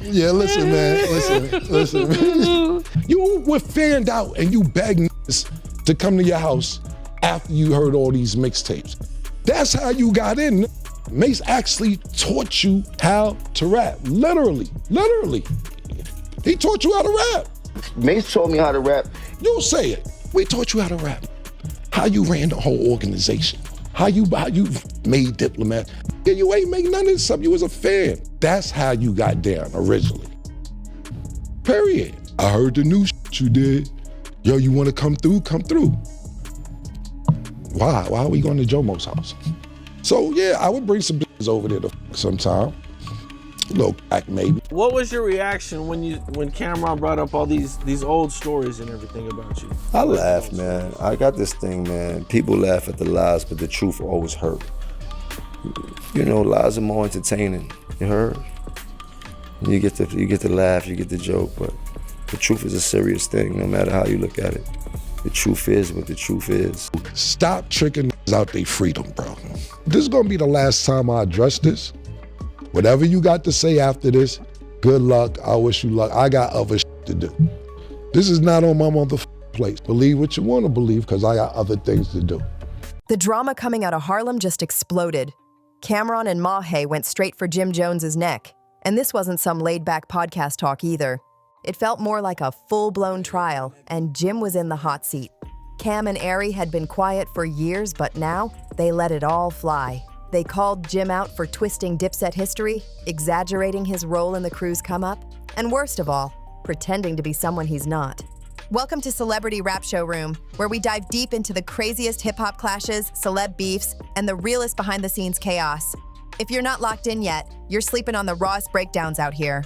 Yeah, listen, man, listen. You were fanned out and you begged niggas to come to your house after you heard all these mixtapes. That's how you got in. Mase actually taught you how to rap, literally. He taught you how to rap. Mase taught me how to rap. You say it. We taught you how to rap. How you ran the whole organization. How you made Diplomat. Yeah, you ain't make none of this stuff. You was a fan. That's how you got down originally. Period. I heard the new shit you did. Yo, you want to come through? Come through. Why? Why are we going to Jomo's house? So yeah, I would bring some bitches over there to fuck sometime. A little crack maybe. What was your reaction when Camron brought up all these old stories and everything about you? I laugh, man. I got this thing, man. People laugh at the lies, but the truth always hurt. You know, lies are more entertaining. You heard? You get to laugh, you get the joke, but the truth is a serious thing, no matter how you look at it. The truth is what the truth is. Stop tricking out their freedom, bro. This is gonna be the last time I address this. Whatever you got to say after this, good luck, I wish you luck. I got other shit to do. This is not on my motherfucking place. Believe what you wanna believe, because I got other things to do. The drama coming out of Harlem just exploded. Camron and Mahe went straight for Jim Jones's neck. And this wasn't some laid-back podcast talk either. It felt more like a full-blown trial, and Jim was in the hot seat. Cam and Ari had been quiet for years, but now they let it all fly. They called Jim out for twisting Dipset history, exaggerating his role in the crew's come-up, and worst of all, pretending to be someone he's not. Welcome to Celebrity Rap Showroom, where we dive deep into the craziest hip-hop clashes, celeb beefs, and the realest behind-the-scenes chaos. If you're not locked in yet, you're sleeping on the rawest breakdowns out here.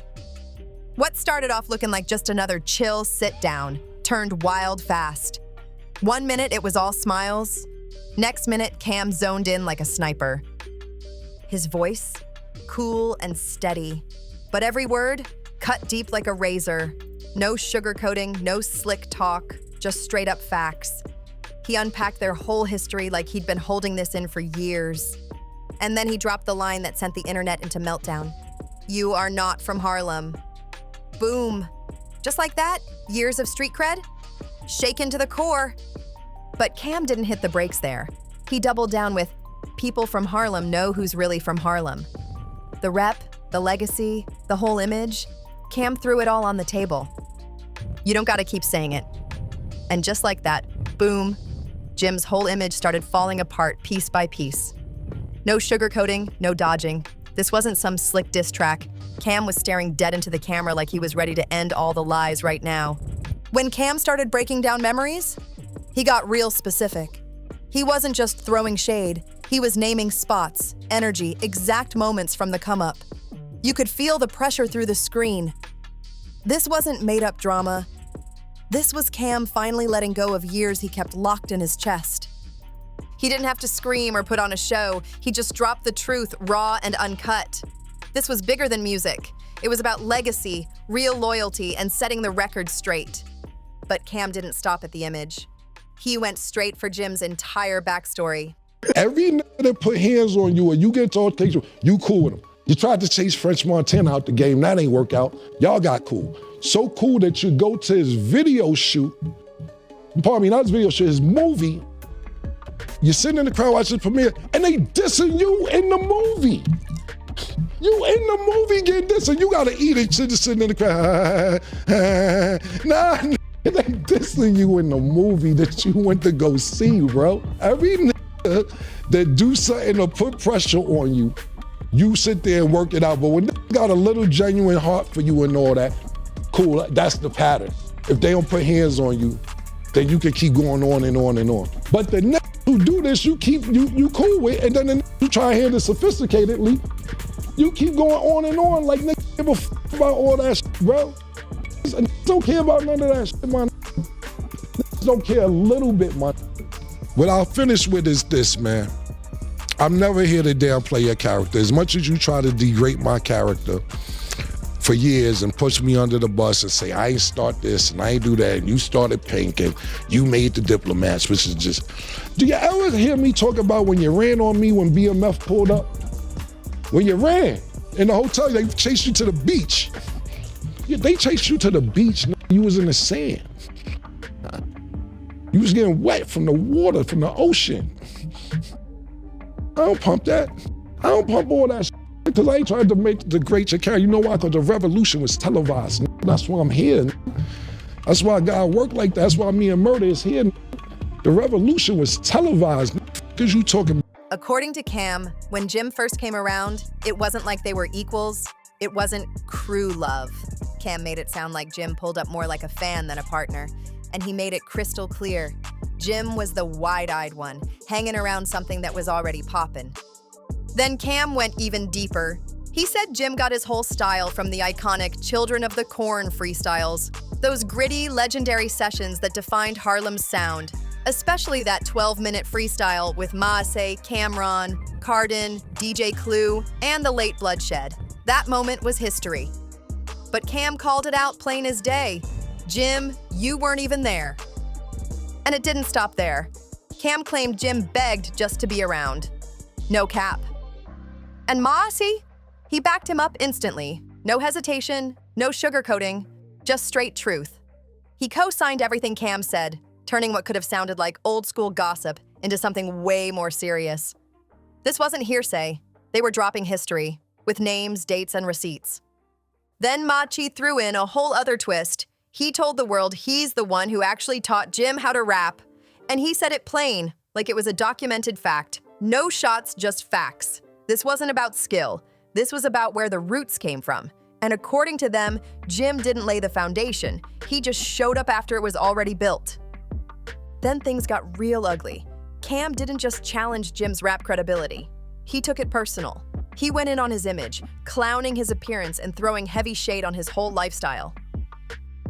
What started off looking like just another chill sit-down turned wild fast. 1 minute it was all smiles. Next minute, Cam zoned in like a sniper. His voice, cool and steady, but every word cut deep like a razor. No sugarcoating, no slick talk, just straight up facts. He unpacked their whole history like he'd been holding this in for years. And then he dropped the line that sent the internet into meltdown. You are not from Harlem. Boom. Just like that, years of street cred, shaken to the core. But Cam didn't hit the brakes there. He doubled down with, people from Harlem know who's really from Harlem. The rep, the legacy, the whole image, Cam threw it all on the table. You don't gotta keep saying it. And just like that, boom, Jim's whole image started falling apart piece by piece. No sugarcoating, no dodging. This wasn't some slick diss track. Cam was staring dead into the camera like he was ready to end all the lies right now. When Cam started breaking down memories, he got real specific. He wasn't just throwing shade, he was naming spots, energy, exact moments from the come-up. You could feel the pressure through the screen. This wasn't made-up drama. This was Cam finally letting go of years he kept locked in his chest. He didn't have to scream or put on a show. He just dropped the truth raw and uncut. This was bigger than music. It was about legacy, real loyalty, and setting the record straight. But Cam didn't stop at the image. He went straight for Jim's entire backstory. Every nigga that put hands on you or you get told takes you cool with him. You tried to chase French Montana out the game, that ain't work out. Y'all got cool. So cool that you go to his video shoot, pardon me, not his video shoot, his movie. You're sitting in the crowd watching the premiere and they dissing you in the movie. You in the movie getting dissing, you gotta eat it, just sitting in the crowd. Nah, they dissing you in the movie that you went to go see, bro. Every nigga that do something to put pressure on you, you sit there and work it out. But when they got a little genuine heart for you and all that, cool, that's the pattern. If they don't put hands on you, then you can keep going on and on and on. But the niggas who do this, you cool with, and then the niggas who try to handle it sophisticatedly, you keep going on and on like niggas give a f about all that shit, bro. Niggas don't care about none of that shit, man. Niggas don't care a little bit, man. What I'll finish with is this, man. I'm never here to downplay your character. As much as you try to degrade my character for years and push me under the bus and say, I ain't start this and I ain't do that, and you started Pink and you made the Diplomats, which is just... Do you ever hear me talk about when you ran on me when BMF pulled up? When you ran, In the hotel, they chased you to the beach. Yeah, they chased you to the beach. You was in the sand. You was getting wet from the water, from the ocean. I don't pump that. I don't pump all that because I ain't trying to make the great Shakira. You know why? Because the revolution was televised. That's why I'm here. That's why I gotta work like that. That's why me and Murder is here. The revolution was televised. Because you talking. According to Cam, when Jim first came around, it wasn't like they were equals. It wasn't crew love. Cam made it sound like Jim pulled up more like a fan than a partner. And he made it crystal clear. Jim was the wide-eyed one, hanging around something that was already poppin'. Then Cam went even deeper. He said Jim got his whole style from the iconic Children of the Corn freestyles, those gritty, legendary sessions that defined Harlem's sound, especially that 12-minute freestyle with Mase, Camron, Cardin, DJ Clue, and the late Bloodshed. That moment was history. But Cam called it out plain as day. Jim, you weren't even there. And it didn't stop there. Cam claimed Jim begged just to be around. No cap. And Mase? He backed him up instantly. No hesitation, no sugarcoating, just straight truth. He co-signed everything Cam said, turning what could have sounded like old-school gossip into something way more serious. This wasn't hearsay. They were dropping history, with names, dates, and receipts. Then Machi threw in a whole other twist. He told the world he's the one who actually taught Jim how to rap. And he said it plain, like it was a documented fact. No shots, just facts. This wasn't about skill. This was about where the roots came from. And according to them, Jim didn't lay the foundation. He just showed up after it was already built. Then things got real ugly. Cam didn't just challenge Jim's rap credibility. He took it personal. He went in on his image, clowning his appearance and throwing heavy shade on his whole lifestyle.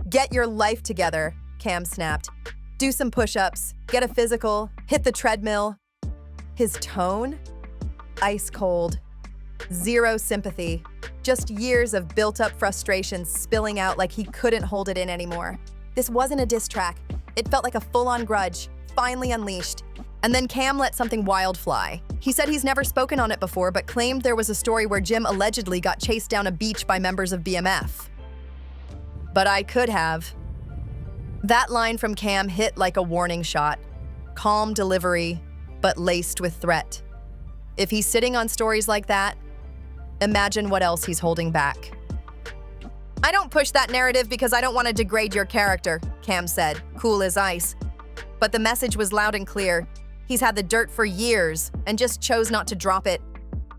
Get your life together, Cam snapped. Do some push-ups, get a physical, hit the treadmill. His tone? Ice cold. Zero sympathy. Just years of built-up frustration spilling out like he couldn't hold it in anymore. This wasn't a diss track. It felt like a full-on grudge, finally unleashed. And then Cam let something wild fly. He said he's never spoken on it before, but claimed there was a story where Jim allegedly got chased down a beach by members of BMF. But I could have. That line from Cam hit like a warning shot. Calm delivery, but laced with threat. If he's sitting on stories like that, imagine what else he's holding back. I don't push that narrative because I don't want to degrade your character, Cam said, cool as ice. But the message was loud and clear. He's had the dirt for years and just chose not to drop it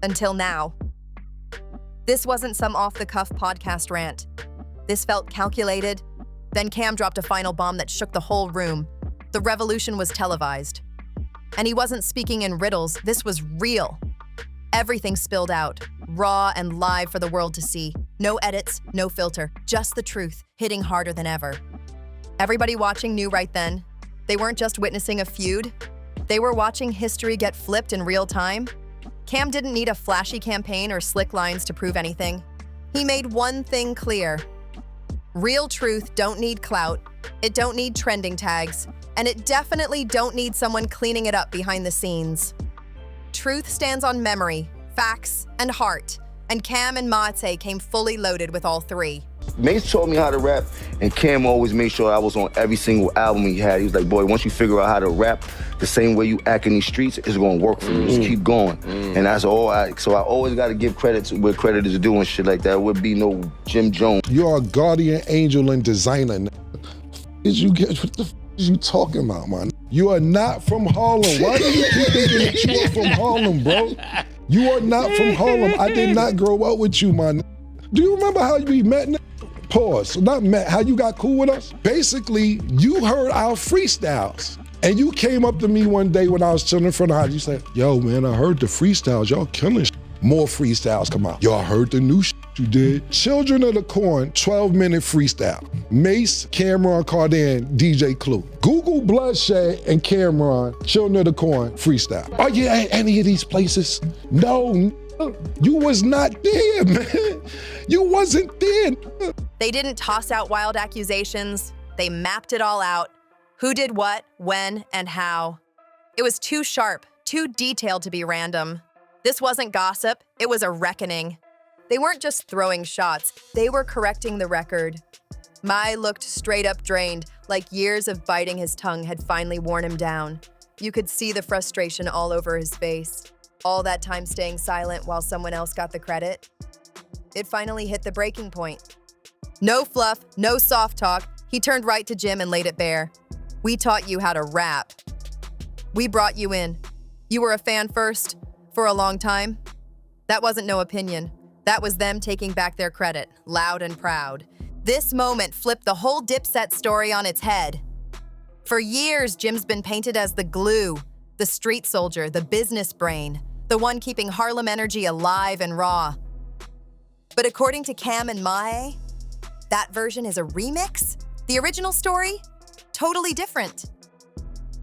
until now. This wasn't some off-the-cuff podcast rant. This felt calculated. Then Cam dropped a final bomb that shook the whole room. The revolution was televised. And he wasn't speaking in riddles. This was real. Everything spilled out, raw and live for the world to see. No edits, no filter, just the truth, hitting harder than ever. Everybody watching knew right then. They weren't just witnessing a feud. They were watching history get flipped in real time. Cam didn't need a flashy campaign or slick lines to prove anything. He made one thing clear. Real truth don't need clout, it don't need trending tags, and it definitely don't need someone cleaning it up behind the scenes. Truth stands on memory, facts, and heart, and Cam and Mate came fully loaded with all three. Mase taught me how to rap, and Cam always made sure I was on every single album he had. He was like, boy, once you figure out how to rap the same way you act in these streets, it's gonna work for you. Just keep going. And that's all so I always gotta give credit to where credit is due and shit like that. It would be no Jim Jones. You're a guardian angel and designer. What the f is you talking about, man? You are not from Harlem. Why do you keep thinking that you are from Harlem, bro? You are not from Harlem. I did not grow up with you, man. Do you remember how we met? Pause. So not met, how you got cool with us? Basically, you heard our freestyles. And you came up to me one day when I was chilling in front of the house. You said, yo, man, I heard the freestyles. Y'all killing shit. More freestyles come out. Y'all heard the new shit you did. Children of the Corn, 12-minute freestyle. Mase, Camron, Cardin, DJ Clue. Google Bloodshed and Camron, Children of the Corn freestyle. Are you at any of these places? No, you was not there, man. You wasn't there. They didn't toss out wild accusations. They mapped it all out. Who did what, when, and how. It was too sharp, too detailed to be random. This wasn't gossip, it was a reckoning. They weren't just throwing shots, they were correcting the record. Mai looked straight up drained, like years of biting his tongue had finally worn him down. You could see the frustration all over his face. All that time staying silent while someone else got the credit. It finally hit the breaking point. No fluff, no soft talk. He turned right to Jim and laid it bare. We taught you how to rap. We brought you in. You were a fan first, for a long time. That wasn't no opinion. That was them taking back their credit, loud and proud. This moment flipped the whole Dipset story on its head. For years, Jim's been painted as the glue, the street soldier, the business brain, the one keeping Harlem energy alive and raw. But according to Cam and Mae, that version is a remix? The original story? Totally different.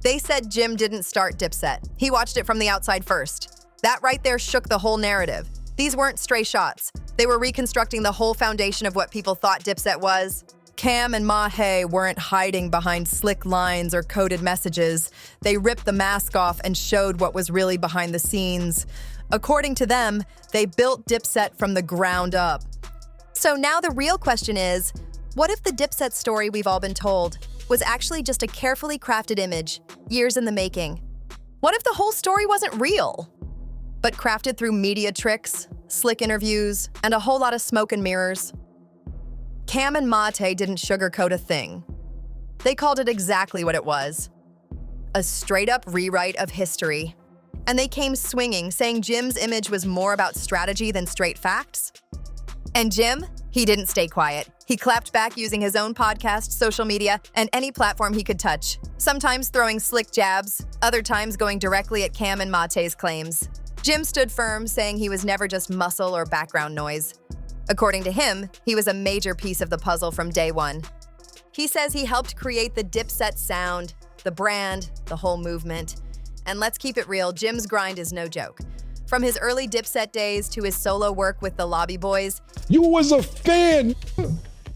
They said Jim didn't start Dipset. He watched it from the outside first. That right there shook the whole narrative. These weren't stray shots. They were reconstructing the whole foundation of what people thought Dipset was. Cam and Mae weren't hiding behind slick lines or coded messages. They ripped the mask off and showed what was really behind the scenes. According to them, they built Dipset from the ground up. So now the real question is, what if the Dipset story we've all been told was actually just a carefully crafted image, years in the making? What if the whole story wasn't real, but crafted through media tricks, slick interviews, and a whole lot of smoke and mirrors? Cam and Mate didn't sugarcoat a thing. They called it exactly what it was. A straight-up rewrite of history. And they came swinging, saying Jim's image was more about strategy than straight facts. And Jim, he didn't stay quiet. He clapped back using his own podcast, social media, and any platform he could touch. Sometimes throwing slick jabs, other times going directly at Cam and Mate's claims. Jim stood firm, saying he was never just muscle or background noise. According to him, he was a major piece of the puzzle from day one. He says he helped create the Dipset sound, the brand, the whole movement. And let's keep it real, Jim's grind is no joke. From his early Dipset days to his solo work with the Lobby Boys. You was a fan.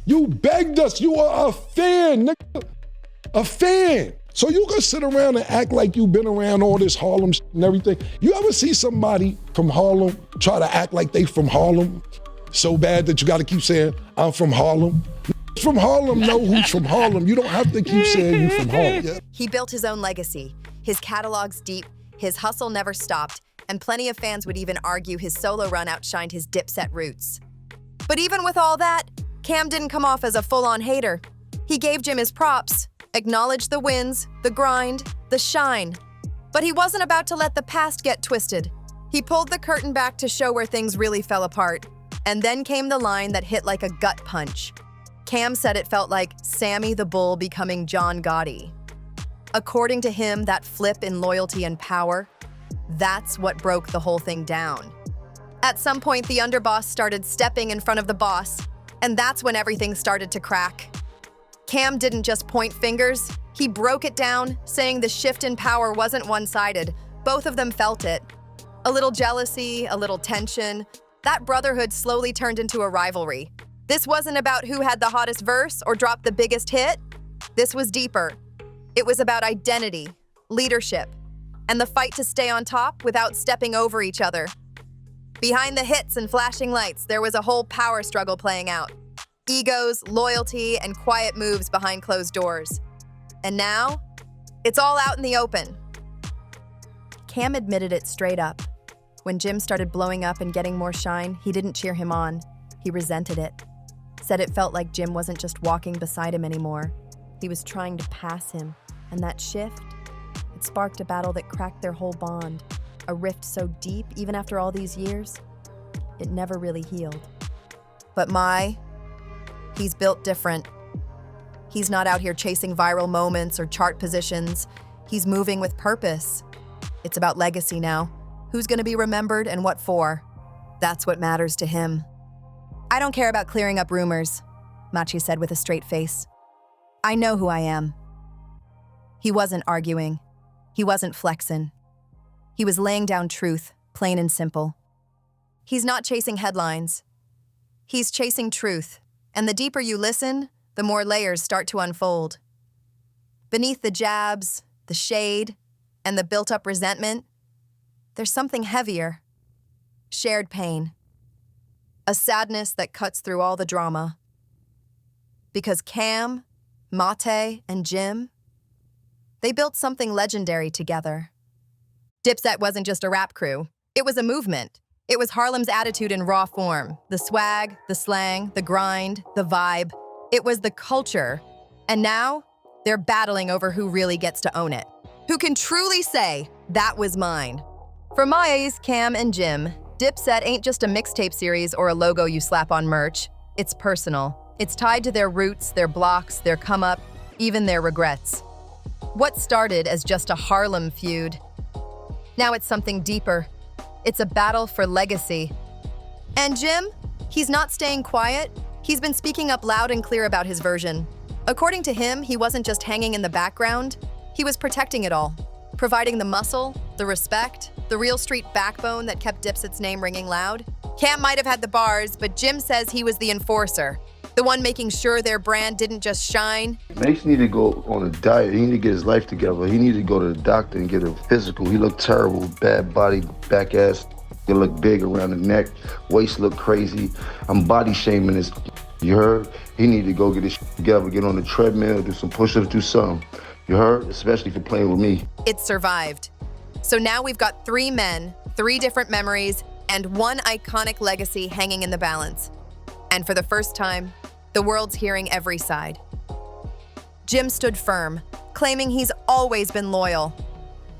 You begged us. You are a fan, nigga. A fan. So you can sit around and act like you've been around all this Harlem and everything. You ever see somebody from Harlem try to act like they from Harlem so bad that you got to keep saying, I'm from Harlem? From Harlem know who's from Harlem. You don't have to keep saying you from Harlem. Yeah. He built his own legacy. His catalog's deep, his hustle never stopped, and plenty of fans would even argue his solo run outshined his Dipset roots. But even with all that, Cam didn't come off as a full-on hater. He gave Jim his props, acknowledged the wins, the grind, the shine. But he wasn't about to let the past get twisted. He pulled the curtain back to show where things really fell apart. And then came the line that hit like a gut punch. Cam said it felt like Sammy the Bull becoming John Gotti. According to him, that flip in loyalty and power, that's what broke the whole thing down. At some point, the underboss started stepping in front of the boss, and that's when everything started to crack. Cam didn't just point fingers, he broke it down, saying the shift in power wasn't one-sided. Both of them felt it. A little jealousy, a little tension. That brotherhood slowly turned into a rivalry. This wasn't about who had the hottest verse or dropped the biggest hit. This was deeper. It was about identity, leadership, and the fight to stay on top without stepping over each other. Behind the hits and flashing lights, there was a whole power struggle playing out. Egos, loyalty, and quiet moves behind closed doors. And now, it's all out in the open. Cam admitted it straight up. When Jim started blowing up and getting more shine, he didn't cheer him on. He resented it. Said it felt like Jim wasn't just walking beside him anymore. He was trying to pass him. And that shift, it sparked a battle that cracked their whole bond. A rift so deep, even after all these years, it never really healed. But Mai, he's built different. He's not out here chasing viral moments or chart positions. He's moving with purpose. It's about legacy now. Who's going to be remembered and what for? That's what matters to him. I don't care about clearing up rumors, Machi said with a straight face. I know who I am. He wasn't arguing. He wasn't flexing. He was laying down truth, plain and simple. He's not chasing headlines. He's chasing truth. And the deeper you listen, the more layers start to unfold. Beneath the jabs, the shade, and the built-up resentment, there's something heavier. Shared pain. a sadness that cuts through all the drama. Because Cam, Mate, and Jim, they built something legendary together. Dipset wasn't just a rap crew. It was a movement. It was Harlem's attitude in raw form. The swag, the slang, the grind, the vibe. It was the culture. And now, they're battling over who really gets to own it. Who can truly say, that was mine. For Mase, Cam, and Jim, Dipset ain't just a mixtape series or a logo you slap on merch. It's personal. It's tied to their roots, their blocks, their come-up, even their regrets. What started as just a Harlem feud, now it's something deeper. It's a battle for legacy. And Jim, he's not staying quiet. He's been speaking up loud and clear about his version. According to him, he wasn't just hanging in the background. He was protecting it all, providing the muscle, the respect, the real street backbone that kept Dipset's name ringing loud. Cam might have had the bars, but Jim says he was the enforcer, the one making sure their brand didn't just shine. Mase need to go on a diet. He need to get his life together. He need to go to the doctor and get a physical. He looked terrible, bad body, back ass. It looked big around the neck, waist looked crazy. I'm body shaming this. You heard? He need to go get his together, get on the treadmill, do some push-ups, do something. You heard? Especially for playing with me. It survived. So now we've got 3 men, 3 different memories, and 1 iconic legacy hanging in the balance. And for the first time, the world's hearing every side. Jim stood firm, claiming he's always been loyal.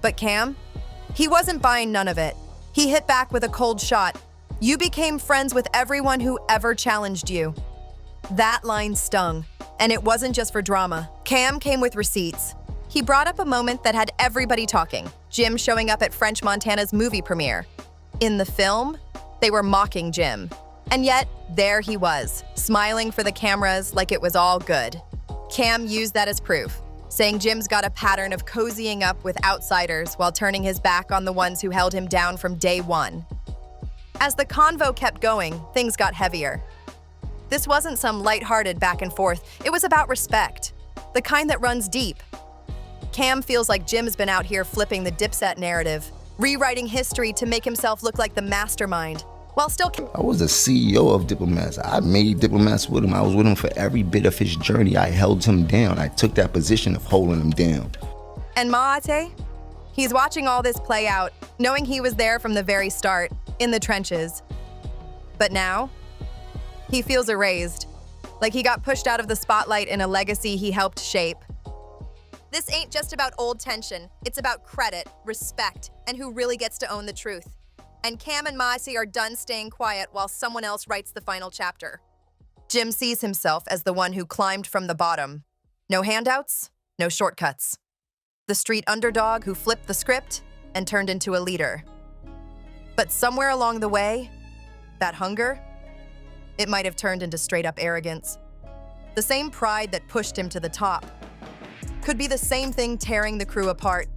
But Cam? He wasn't buying none of it. He hit back with a cold shot. You became friends with everyone who ever challenged you. That line stung, and it wasn't just for drama. Cam came with receipts. He brought up a moment that had everybody talking. Jim showing up at French Montana's movie premiere. In the film, they were mocking Jim. And yet, there he was, smiling for the cameras like it was all good. Cam used that as proof, saying Jim's got a pattern of cozying up with outsiders while turning his back on the ones who held him down from day one. As the convo kept going, things got heavier. This wasn't some lighthearted back and forth. It was about respect, the kind that runs deep. Cam feels like Jim's been out here flipping the Dipset narrative, rewriting history to make himself look like the mastermind, while still... I was the CEO of Diplomats. I made Diplomats with him. I was with him for every bit of his journey. I held him down. I took that position of holding him down. And Mate? He's watching all this play out, knowing he was there from the very start, in the trenches. But now, he feels erased, like he got pushed out of the spotlight in a legacy he helped shape. This ain't just about old tension. It's about credit, respect, and who really gets to own the truth. And Cam and Mase are done staying quiet while someone else writes the final chapter. Jim sees himself as the one who climbed from the bottom. No handouts, no shortcuts. The street underdog who flipped the script and turned into a leader. But somewhere along the way, that hunger, it might have turned into straight-up arrogance. The same pride that pushed him to the top could be the same thing tearing the crew apart.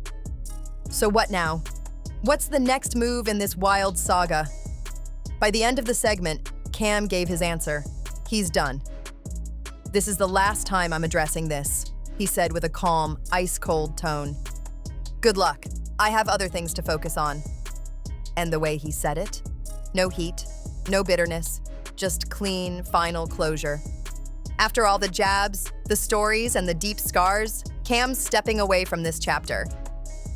So what now? What's the next move in this wild saga? By the end of the segment, Cam gave his answer. He's done. This is the last time I'm addressing this, he said with a calm, ice-cold tone. Good luck. I have other things to focus on. And the way he said it? No heat, no bitterness, just clean, final closure. After all the jabs, the stories, and the deep scars, Cam's stepping away from this chapter.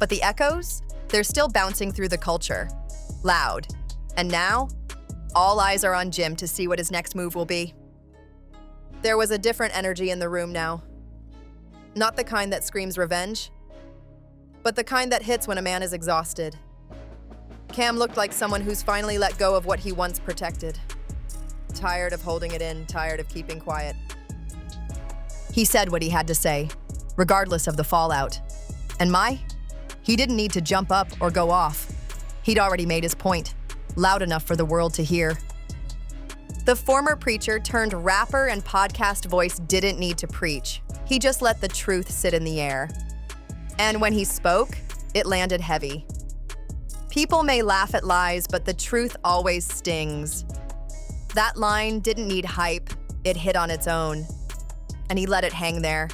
But the echoes? They're still bouncing through the culture, loud. And now, all eyes are on Jim to see what his next move will be. There was a different energy in the room now. Not the kind that screams revenge, but the kind that hits when a man is exhausted. Cam looked like someone who's finally let go of what he once protected. Tired of holding it in, tired of keeping quiet. He said what he had to say, regardless of the fallout. And he didn't need to jump up or go off. He'd already made his point, loud enough for the world to hear. The former preacher turned rapper and podcast voice didn't need to preach. He just let the truth sit in the air. And when he spoke, it landed heavy. People may laugh at lies, but the truth always stings. That line didn't need hype, it hit on its own. And he let it hang there,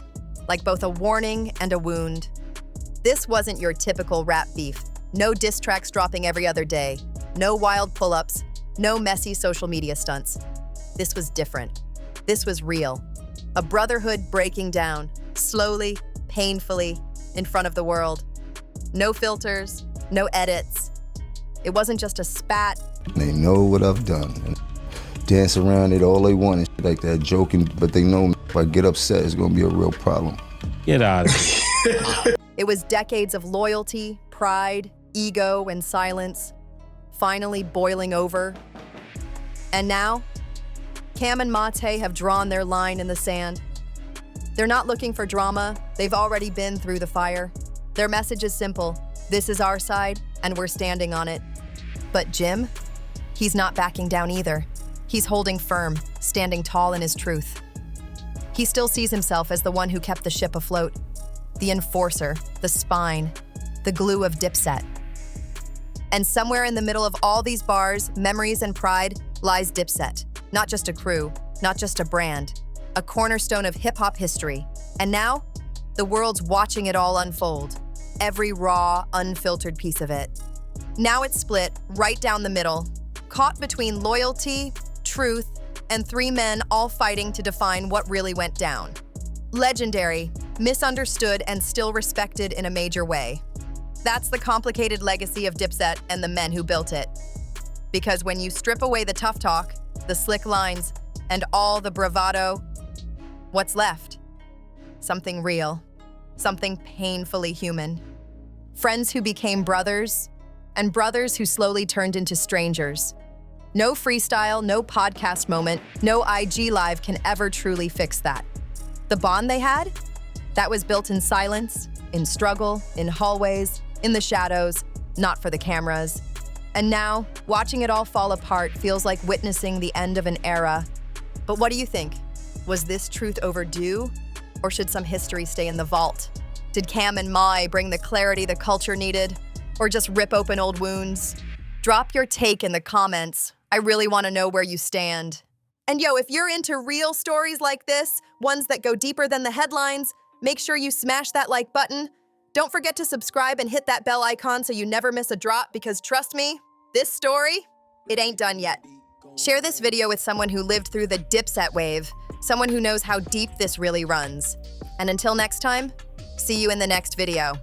like both a warning and a wound. This wasn't your typical rap beef. No diss tracks dropping every other day. No wild pull-ups. No messy social media stunts. This was different. This was real. A brotherhood breaking down, slowly, painfully, in front of the world. No filters, no edits. It wasn't just a spat. They know what I've done. Dance around it all they want and shit like that, joking, but they know if I get upset, it's gonna be a real problem. Get out of here. It was decades of loyalty, pride, ego, and silence, finally boiling over. And now, Cam and Mate have drawn their line in the sand. They're not looking for drama. They've already been through the fire. Their message is simple. This is our side, and we're standing on it. But Jim, he's not backing down either. He's holding firm, standing tall in his truth. He still sees himself as the one who kept the ship afloat, the enforcer, the spine, the glue of Dipset. And somewhere in the middle of all these bars, memories, and pride lies Dipset. Not just a crew, not just a brand, a cornerstone of hip-hop history. And now, the world's watching it all unfold. Every raw, unfiltered piece of it. Now it's split right down the middle, caught between loyalty, truth, and three men all fighting to define what really went down. Legendary, misunderstood, and still respected in a major way. That's the complicated legacy of Dipset and the men who built it. Because when you strip away the tough talk, the slick lines, and all the bravado, what's left? Something real, something painfully human. Friends who became brothers, and brothers who slowly turned into strangers. No freestyle, no podcast moment, no IG live can ever truly fix that. The bond they had? That was built in silence, in struggle, in hallways, in the shadows, not for the cameras. And now, watching it all fall apart feels like witnessing the end of an era. But what do you think? Was this truth overdue? Or should some history stay in the vault? Did Cam and Mai bring the clarity the culture needed? Or just rip open old wounds? Drop your take in the comments. I really want to know where you stand. And yo, if you're into real stories like this, ones that go deeper than the headlines, make sure you smash that like button. Don't forget to subscribe and hit that bell icon so you never miss a drop, because trust me, this story, it ain't done yet. Share this video with someone who lived through the Dipset wave, someone who knows how deep this really runs. And until next time, see you in the next video.